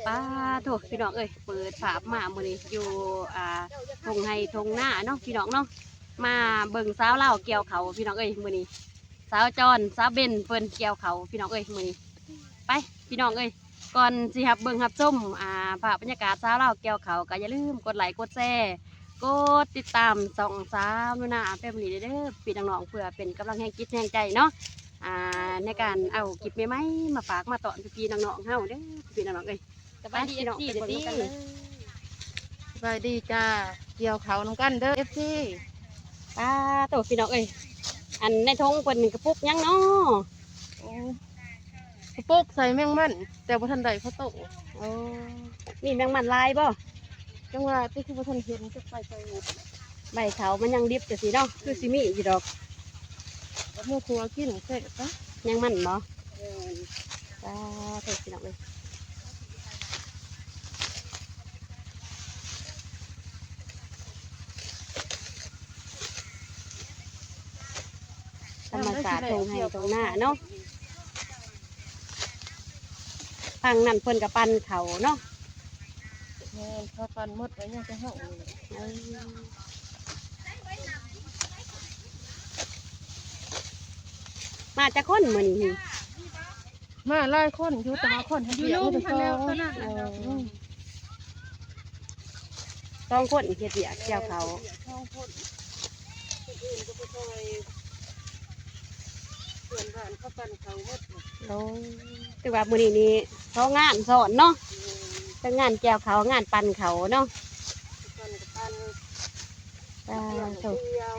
ป้าโถพี่น้องเอ้ยเปิดฝามามื้อนี้อยู่ทงไห้ทงหน้าเนาะพี่น้องเนาะมาเบิ่งสาวเล่าวเกี่ยวเขาพี่น้องเอ้ยมื้อนี้สาวจอนสาวเบนเพิ่นเกี่ยวเขาพี่น้องเอ้ยมื้อนี้ไปพี่น้องเอ้ยก่อนสิรับเบิ่งรับชมภาพบรรยากาศสาวเล่าวเกี่ยวเขาก็อย่าลืมกดไลค์กดแชร์กดติดตามส่องสาวนุ่นนาแฟมิลี่เด้อพี่น้องๆเพื่อเป็นกำลังแห่งจิตแห่งใจเนาะในการเอาคลิปใหม่ๆมาฝากมาตอนพี่น้องๆเฮาเด้อพี่น้องๆเอ้ยสบายดีเนาะไปเบิ่งกันเลย สบายดีจ้าเกี่ยวเขาน้ำกันเด้อFC ป้าโตพี่น้องเอ้ยอันในทงเพิ่นกระปุกยังเนาะ โป๊กใส่แมงมันแต่บ่ทันใดเขาโต โอ้มีแมงมันลายบ่ จังว่าที่คือบ่ทันเห็นจะไปใส่หมด ใบเขามันยังดิบจะสิเนาะคือสิมีอยู่ดอก แล้วเมื่อครัวกินเสร็จซะ ยังมันบ่ป้าโตพี่น้องเอ้ยธรรมศาสตร์ทงให้ตรงหน้าเนาะทางนั้นเพิ่นกับปั้นเขาเนาะ แม่นเขาปันหมดไว้ยังจะเฮานี่ เออมาจากคนมื้อนี้ มาหลายคนอยู่แต่ว่าคนเดียวมันจะซอง ต้องคนเฮ็ดเวียกเกี่ยวเขา ช่องคนคนอื่นก็ไปซอยเพื่อนบ้านเขาปันเขาหมด โอ้แต่ว่ามื้อนี้นี่เขางานสอนเนาะทั้งงานแก้วเขางานปั่นเขาเนาะ ปันกับปัน อ่า เกี่ยว โถ่ เกี่ยว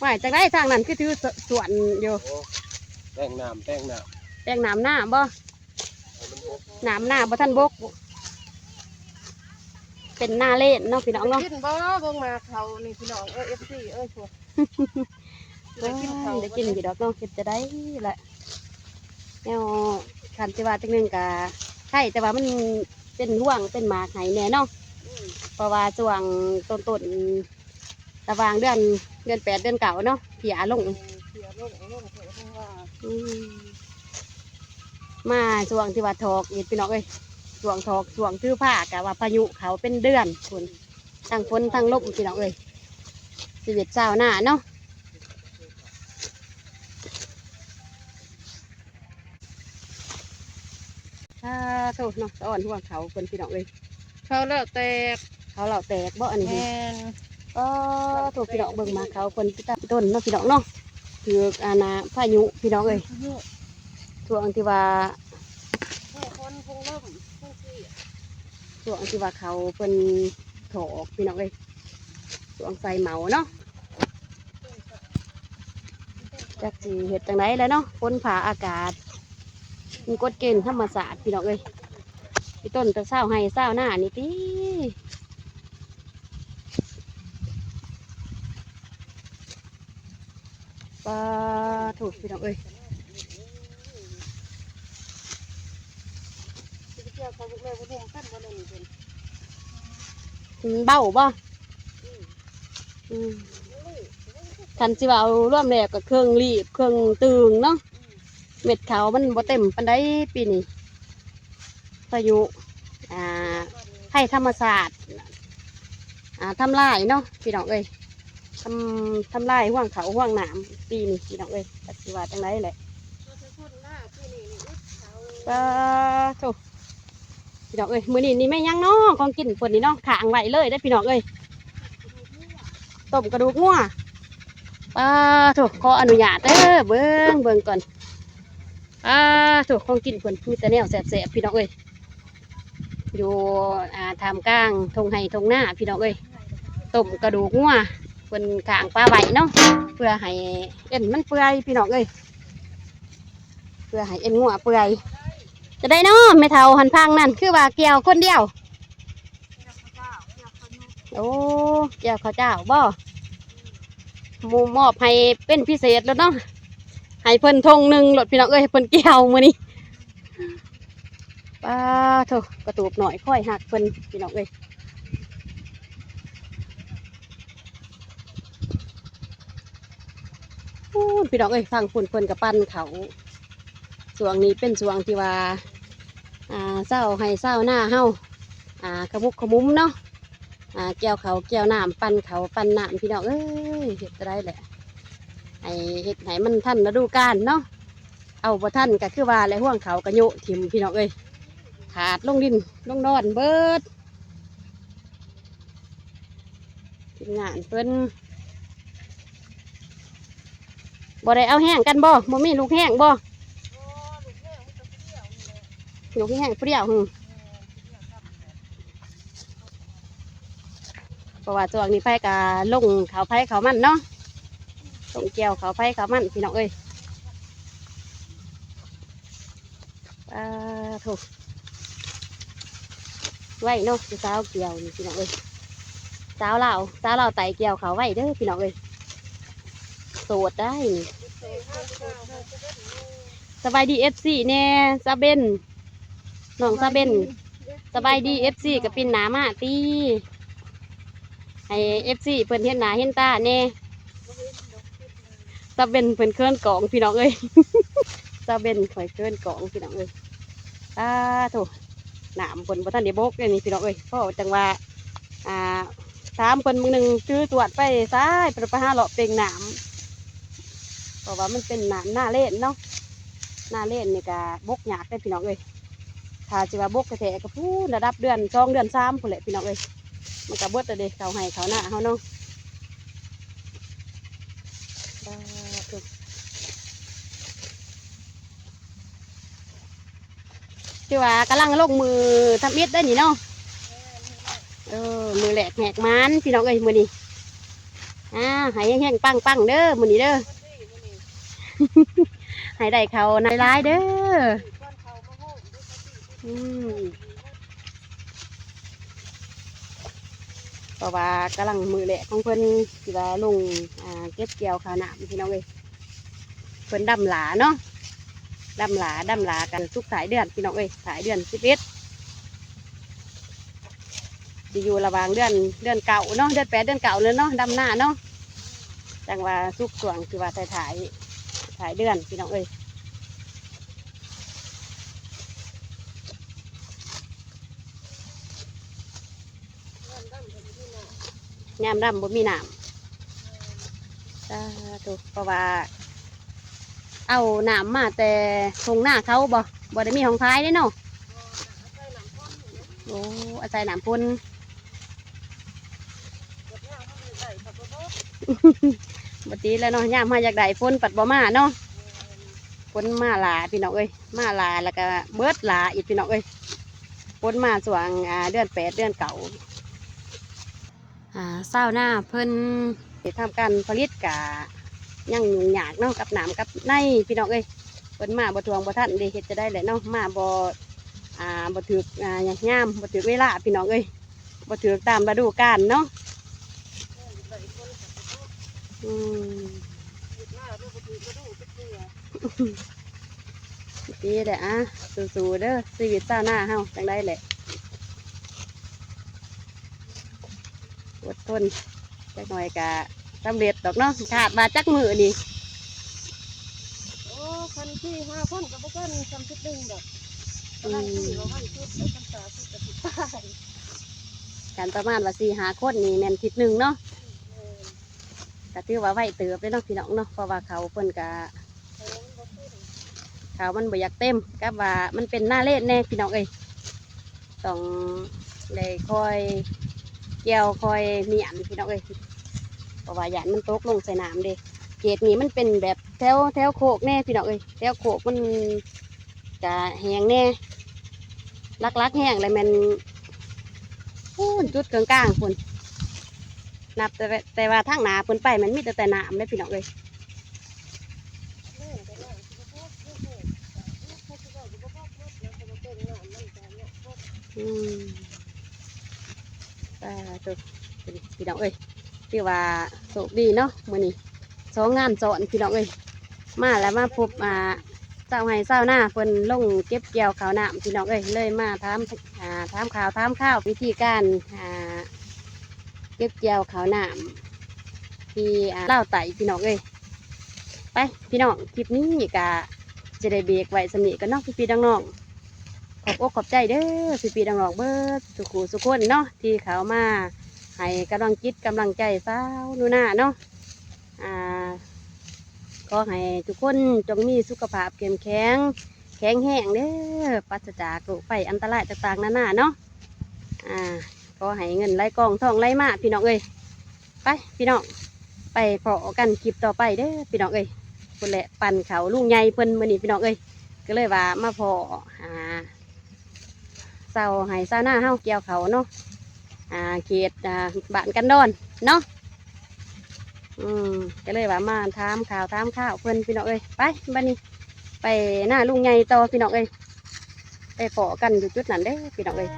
ว่าจากได้ทางนั้นคือถือสวนอยู่ แป้งน้ำ แปลงน้ำหน้าบ่น้ำหน้าบ่ทันบก เป็นหน้าเล่นเนาะพี่น้องเนาะ กินบ่เบิ่งมาเขานี่พี่น้องFC ชัวร์ ได้กินอยู่ดอกเนาะเก็บจะได้แหละแนวคันสิว่าจังหนึงก็ใช่แต่ว่ามันเป็นห่วงเป็นหมากไห้แน่เนาะเพราะว่าช่วงต้นระหว่างเดือน8เดือน9เนาะเสียลง เสียลงเถอะเพราะว่า มาช่วงที่ว่าทอกอีกพี่น้องเอ้ยช่วงทอกช่วงถือผ้ากะว่าพายุเขาเป็นเดือนคุณทั้งฝนทั้งลมพี่น้องเอ้ยชีวิตชาวนาเนาะถ้าโทษเนาะตะอ่อนห่วงเขาคนพี่น้องเอ้ย เขาแล้วแตก เขาเหล่าแตกบ่อันนี้ แม่น ก็ถูกพี่น้องเบิ่งมาเขาคนพี่ตาต้นเนาะพี่น้องเนาะคืออาณาพายุพี่น้องเอ้ยช่วงที่ว่า ผู้คนคงล่มคงสิ ช่วงที่ว่าเขาเป็นถอกพี่น้องเอ้ยช่วงใส่เหมาเนาะจากสีเห็ดจังไหนแล้วเนาะฝนผ่าอากาศมีกฎเกณฑ์ธรรมศาสตร์พี่น้องเอ้ยพี่ต้นตะเศร้าให้เศร้าหน้านี่ตีปลาถูกพี่น้องเอ้ย สิไปเที่ยวเขาบุกเลยบุกกันบ่ได้นี่เพิ่น เบ้าบ่คันสิว่าเอาร่วมแรกกับเครื่องรีบเครื่องตึงเนาะเม็ดเขามันบ่เต็มปานใดปีนี้พายุให้ธรรมศาสตร์ทำลายเนาะพี่น้องเอ้ยทำลายห่วงเขาห่วงหนามปีนี้พี่น้องเอ้ยก็สิว่าจังไดแหละ เขาจะคนหน้าที่นี่นี่อึดเขา ก็โถพี่น้องเอ้ยมื้อนี้นี่แม่ยังเนาะของกินเพิ่นนี่เนาะข้างไว้เลยได้อพี่น้องเอ้ยต้มกระดูกงัวโถขออนุญาตเด้อเบิ่งก่อนโถของกินเพิ่นมีแต่แนวแซ่บๆพี่น้องเอ้ยอยู่ท่ามกลางทงไห้ทงหน้าพี่น้องเอ้ยต้มกระดูกงัวเพิ่นข้างปลาไหวเนาะเพื่อให้เอ็นมันเปื่อยพี่น้องเอ้ยเพื่อให้เอ็นงัวเปื่อยจะได้เนาะไม่เท่าหันพังนั่นคือว่าเกี่ยวคนเดียวโอ้เกี่ยวข้าวเจ้าบ่หมูมอบให้เป็นพิเศษแล้วเนาะให้เพิ่นทงหนึ่งรถพี่น้องเอ้ยให้เพิ่นเกี่ยวมื้อนี้ป้าโถกระตูบหน่อยค่อยหักเพิ่นพี่น้องเอ้ยพี่น้องเอ้ยฟังฝุ่นเพิ่นกับปั้นเขาช่วงนี้เป็นช่วงที่ว่า เศร้าให้เศร้าหน้าเฮาขมุกขมุมเนาะแก้วเขาแก้วน้ำปั่นเขาปั่นน้ำพี่น้องเอ้ยเห็ดอะไรแหละให้เห็ดให้มันทันฤดูกาลเนาะเอาบ่ทันก็คือว่าอะไรห่วงเขากระโยถิ่มพี่น้องเอ้ยขาดลงดินลงนอนเบิดทีมงานเพิ่นบ่ได้เอาแห้งกันบ่มีลูกแห้งบ่ลูกแห้งเปรี้ยวเพราะว่าช่วงนี้ไผกะลงเขาไผเขามันเนาะลงเกี่ยวเขาไผเขามันพี่น้องเอ้ยถูกไว้เนาะสาวเกี่ยวนี่พี่น้องเอ้ยสาวเราไต่เกี่ยวเขาไว้เด้อพี่น้องเอ้ยโสดได้สบายดีFCแน่ซาเบนน้องซาเบนสบายดีFCกับปินหนามาตีให้ FC เพิ่นเห็นหน้าเห็นตาแน่ซาเบนเพิ่นเคลื่อนกองพี่น้องเอ้ยซาเบนข่อยเคลื่อนกองพี่น้องเอ้ยถูกหนามเพิ่นบ่ทันได้บกเลยนี่พี่น้องเอ้ยเพราะจังว่าถามเพิ่นมื้อนึงซื้อตรวจไปซ้ายไปหาเลาะเป่งหนามเพราะว่ามันเป็นหนามหน้าเล่นเนาะหน้าเล่นนี่ก็บกยากได้พี่น้องเอ้ยถ้าสิว่าบกแท้ๆก็พูดระดับเดือน2 เดือน3พุ่นแหละพี่น้องเอ้ยมันก็เบิดเด้เขาให้เขาหน้าเฮาเนาะที่ว่ากำลังลงมือทำอิฐได้นี่เนาะมือแหลกแหกมันพี่น้องเอ้ยมือนี้ให้แห้งๆปังเด้อมือนี้เด้อ ให้ได้เขาในร้ายเด้อเพราะว่ากำลังมือแหลกของเพิ่นที่ว่าลงเก็บเกี่ยวข้าวหนามพี่น้องเอ้ยเพิ่นดำหลาเนาะดำหลากันทุกสายเดือนพี่น้องเอ้ยสายเดือน11จะอยู่ระหว่างเดือนเก่าเนาะเดือน8 เดือนเก่าเลยเนาะดำหน้าเนาะจังว่าสุกส่วงคือว่าถ่ายเดือนพี่น้องเอ้ยยามดำบ่มีน้ำถูกเพราะว่าเอาน้ำมาแต่ทงหน้าเขาบ่ได้มีของท้ายได้เนาะโอ้อาศัยน้ำพ่นบตีแล้วเนาะย่ามมาอยากได้ฝนปัดบ่มาเนาะฝนมาหลาพี่น้องเอ้ยมาหลาแล้วก็เบิดหลาอีกพี่น้องเอ้ยฝนมาส่วงเดือน8 เดือนเก่าเศร้าหน้าเพิ่นทำการผลิตกะยังยุ่งยากเนาะกับหนามกับในพี่น้องเอ้ยเพิ่นมาบ่ทวงบ่ทันเด้เฮ็ดจะได้แหละเนาะมาบ่ถือยามบ่ถือเวลาพี่น้องเอ้ยบ่ถือตามฤดูกาลเนาะดีแหละสู้ๆเด้อชีวิตเศร้าหน้าเฮาจังได้แหละอดทนจักหน่อยกะสำเร็จดอกเนาะขาดมาจักมือนี่คันที่5,000กับบ่กัน31ดอกกำลังซื้อว่า1ชุดแล้วกันตาชุดกับ10ป้ายการประมาณว่า4-5 คนนี่แม่นทิศหนึ่งเนาะก็ถือว่าไหวเติบเลยเนาะพี่น้องเนาะเพราะว่าเขาเพิ่นกะเขามันบ่อยากเต็มกับว่ามันเป็นหน้าเล่นแน่พี่น้องเอ้ยต้องเลยคอยเกี่ยวคอยมีอันพี่น้องเอ้ยเพราะว่าหยาดมันตกลงใส่น้ำเด้เขตนี้มันเป็นแบบแถวโคกแน่พี่น้องเอ้ยแถวโคกมันจะแห้งแน่ลักแห้งเลยมันจุดกลางคนนับแต่ว่าทางหนาเพิ่นไปมันมีแต่น้ำเลยพี่น้องเอ้ยตัวพี่น้องเอ้ยที่ว่าโชคดีเนาะมื้อนี้2 งานซ้อนพี่น้องเอ้ยมาแล้วมาพบเจ้าไห้เจ้าหน้าเพิ่นลงเก็บเกี่ยวข้าวหนามพี่น้องเอ้ยเลยมาถามข่าววิธีการเก็บเกี่ยวข้าวหนามที่เล่าไต่พี่น้องเอ้ยไปพี่น้องคลิปนี้กะจะได้เบรกไว้สำนีกันเนาะพี่น้องข ขอบอกขอบใจเด้อพี่ๆน้องๆเบิดสุขุสุขคนเนาะที่เขามาให้กำลังจิตกำลังใจสาวหนูนาเนาะขอให้ทุกคนจงมีสุขภาพเข้มแข็งแข็งแรงเด้อปราศจากโรคภัยอันตรายต่างๆนานาเนาะขอให้เงินไหลกองทองไหลมาพี่น้องเอ้ยไปพี่น้องไปพอกันคลิปต่อไปเด้อพี่น้องเอ้ยคนแหละปั่นเขาลุงใหญ่เพิ่นมื้อนี้พี่น้องเอ้ยก็เลยว่ามาพอเศร้าให้เศร้าหน้าเฮาเกี่ยวเขาเนาะเขตบ้านกันดอนเนาะก็เลยว่ามาถามข่าวเพิ่นพี่น้องเอ้ยไปบัดนี้ไปหน้าลุงใหญ่ต่อพี่น้องเอ้ยไปพอกันอยู่จุดนั้นเด้อพี่น้องเอ้ย